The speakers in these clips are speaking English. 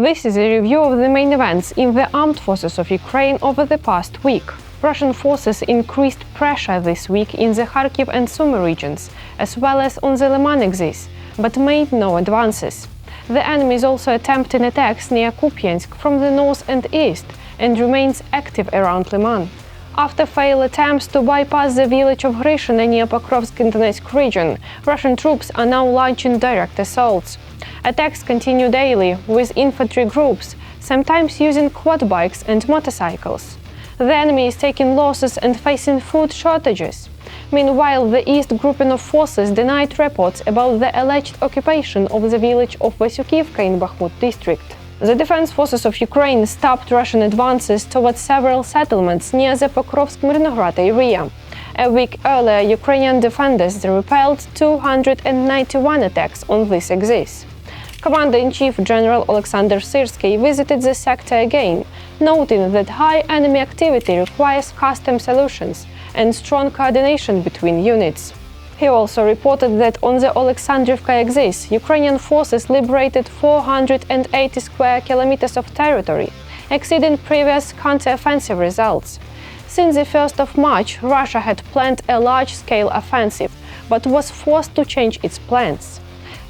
This is a review of the main events in the armed forces of Ukraine over the past week. Russian forces increased pressure this week in the Kharkiv and Sumy regions, as well as on the Lyman axis, but made no advances. The enemy is also attempting attacks near Kupiansk from the north and east and remains active around Lyman. After failed attempts to bypass the village of Hryshyne near Pokrovsk in Donetsk region, Russian troops are now launching direct assaults. Attacks continue daily, with infantry groups, sometimes using quad bikes and motorcycles. The enemy is taking losses and facing food shortages. Meanwhile, the East grouping of forces denied reports about the alleged occupation of the village of Vasyukivka in Bakhmut district. The defense forces of Ukraine stopped Russian advances towards several settlements near the Pokrovsk-Myrnohrad area. A week earlier, Ukrainian defenders repelled 291 attacks on this axis. Commander-in-Chief General Alexander Syrsky visited the sector again, noting that high enemy activity requires custom solutions and strong coordination between units. He also reported that on the Alexandrivka axis, Ukrainian forces liberated 480 square kilometers of territory, exceeding previous counter-offensive results. Since the 1st of March, Russia had planned a large-scale offensive, but was forced to change its plans.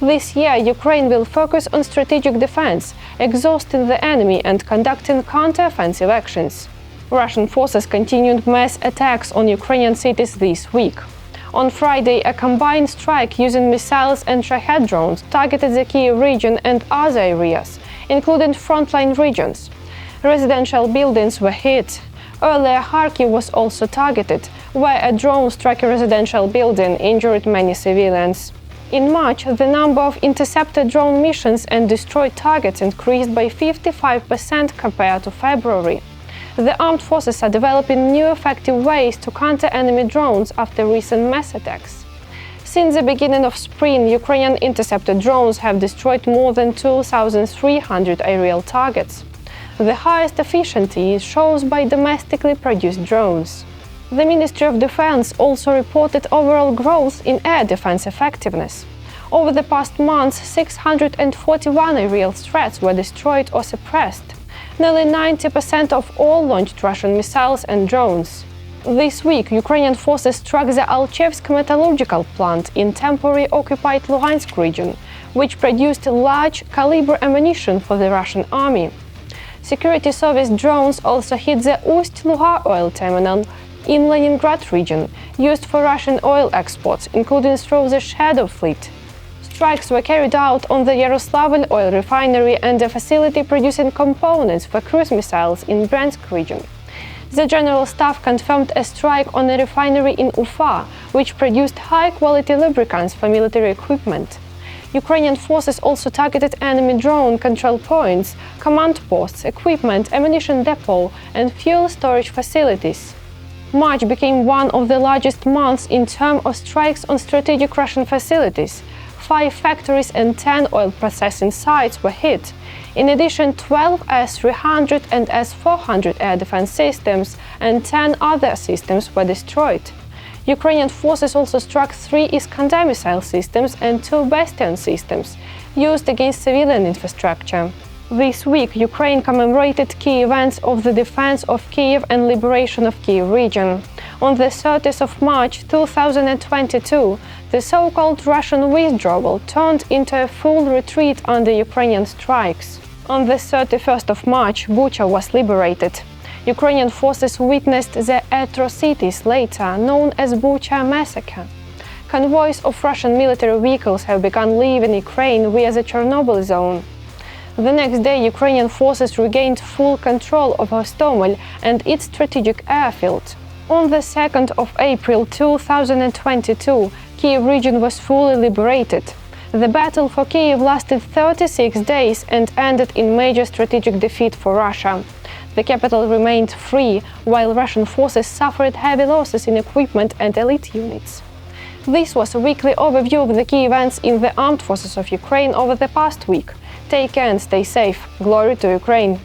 This year, Ukraine will focus on strategic defense, exhausting the enemy and conducting counter-offensive actions. Russian forces continued mass attacks on Ukrainian cities this week. On Friday, a combined strike using missiles and Shahed drones targeted the Kyiv region and other areas, including frontline regions. Residential buildings were hit. Earlier, Kharkiv was also targeted, where a drone struck a residential building, injured many civilians. In March, the number of interceptor drone missions and destroyed targets increased by 55% compared to February. The armed forces are developing new effective ways to counter enemy drones after recent mass attacks. Since the beginning of spring, Ukrainian interceptor drones have destroyed more than 2,300 aerial targets. The highest efficiency is shown by domestically produced drones. The Ministry of Defense also reported overall growth in air defense effectiveness. Over the past months, 641 aerial threats were destroyed or suppressed, nearly 90% of all launched Russian missiles and drones. This week, Ukrainian forces struck the Alchevsk metallurgical plant in temporarily occupied Luhansk region, which produced large-caliber ammunition for the Russian army. Security service drones also hit the Ust-Luga oil terminal in Leningrad region, used for Russian oil exports, including through the Shadow fleet. Strikes were carried out on the Yaroslavl oil refinery and a facility producing components for cruise missiles in Bryansk region. The General Staff confirmed a strike on a refinery in Ufa, which produced high-quality lubricants for military equipment. Ukrainian forces also targeted enemy drone control points, command posts, equipment, ammunition depot, and fuel storage facilities. March became one of the largest months in terms of strikes on strategic Russian facilities. 5 factories and 10 oil processing sites were hit. In addition, 12 S-300 and S-400 air defense systems and 10 other systems were destroyed. Ukrainian forces also struck 3 Iskander missile systems and 2 Bastion systems, used against civilian infrastructure. This week, Ukraine commemorated key events of the defense of Kyiv and liberation of Kyiv region. On the 30th of March 2022, the so-called Russian withdrawal turned into a full retreat under Ukrainian strikes. On the 31st of March, Bucha was liberated. Ukrainian forces witnessed the atrocities later known as Bucha massacre. Convoys of Russian military vehicles have begun leaving Ukraine via the Chernobyl zone. The next day, Ukrainian forces regained full control of Hostomel and its strategic airfield. On the 2nd of April 2022, Kyiv region was fully liberated. The battle for Kyiv lasted 36 days and ended in major strategic defeat for Russia. The capital remained free, while Russian forces suffered heavy losses in equipment and elite units. This was a weekly overview of the key events in the armed forces of Ukraine over the past week. Take care and stay safe. Glory to Ukraine!